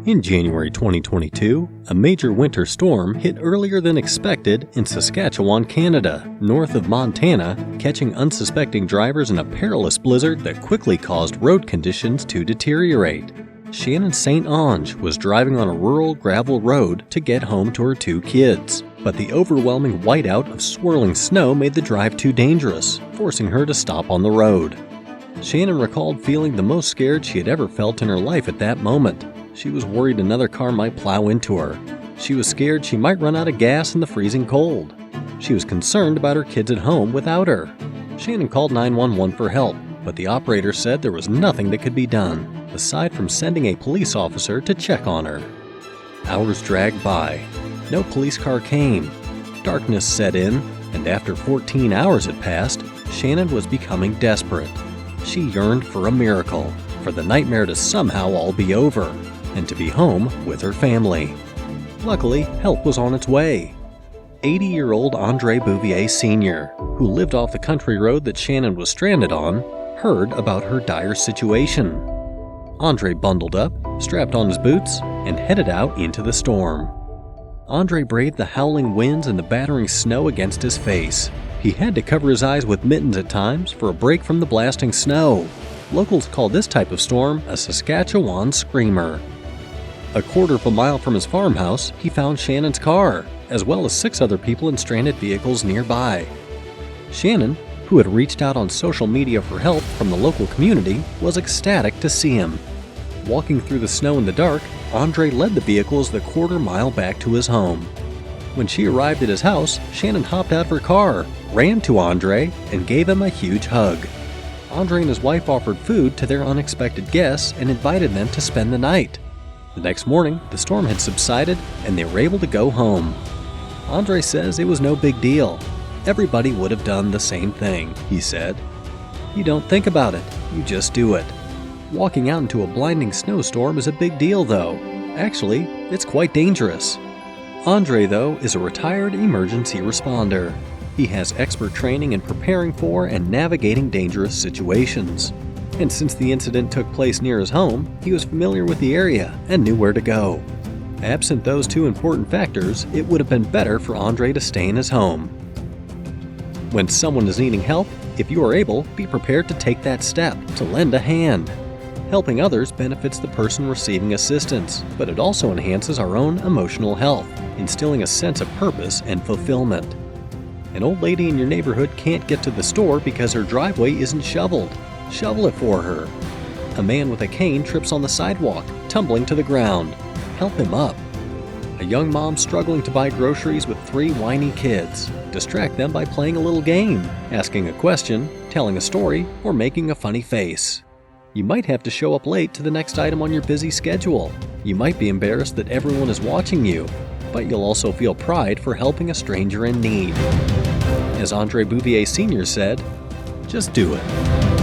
In January 2022, a major winter storm hit earlier than expected in Saskatchewan, Canada, north of Montana, catching unsuspecting drivers in a perilous blizzard that quickly caused road conditions to deteriorate. Shannon St. Ange was driving on a rural gravel road to get home to her 2 kids, but the overwhelming whiteout of swirling snow made the drive too dangerous, forcing her to stop on the road. Shannon recalled feeling the most scared she had ever felt in her life at that moment. She was worried another car might plow into her. She was scared she might run out of gas in the freezing cold. She was concerned about her kids at home without her. Shannon called 911 for help, but the operator said there was nothing that could be done, aside from sending a police officer to check on her. Hours dragged by. No police car came. Darkness set in, and after 14 hours had passed, Shannon was becoming desperate. She yearned for a miracle, for the nightmare to somehow all be over, and to be home with her family. Luckily, help was on its way. 80-year-old Andre Bouvier Sr., who lived off the country road that Shannon was stranded on, heard about her dire situation. Andre bundled up, strapped on his boots, and headed out into the storm. Andre braved the howling winds and the battering snow against his face. He had to cover his eyes with mittens at times for a break from the blasting snow. Locals call this type of storm a Saskatchewan screamer. A quarter of a mile from his farmhouse, he found Shannon's car, as well as 6 other people in stranded vehicles nearby. Shannon, who had reached out on social media for help from the local community, was ecstatic to see him. Walking through the snow in the dark, Andre led the vehicles the quarter mile back to his home. When she arrived at his house, Shannon hopped out of her car, ran to Andre, and gave him a huge hug. Andre and his wife offered food to their unexpected guests and invited them to spend the night. The next morning, the storm had subsided and they were able to go home. Andre says it was no big deal. Everybody would have done the same thing, he said. You don't think about it, you just do it. Walking out into a blinding snowstorm is a big deal though. Actually, it's quite dangerous. Andre, though, is a retired emergency responder. He has expert training in preparing for and navigating dangerous situations. And since the incident took place near his home, he was familiar with the area and knew where to go. Absent those 2 important factors, it would have been better for Andre to stay in his home. When someone is needing help, if you are able, be prepared to take that step, to lend a hand. Helping others benefits the person receiving assistance, but it also enhances our own emotional health, instilling a sense of purpose and fulfillment. An old lady in your neighborhood can't get to the store because her driveway isn't shoveled. Shovel it for her. A man with a cane trips on the sidewalk, tumbling to the ground. Help him up. A young mom struggling to buy groceries with 3 whiny kids. Distract them by playing a little game, asking a question, telling a story, or making a funny face. You might have to show up late to the next item on your busy schedule. You might be embarrassed that everyone is watching you, but you'll also feel pride for helping a stranger in need. As Andre Bouvier Sr. said, just do it.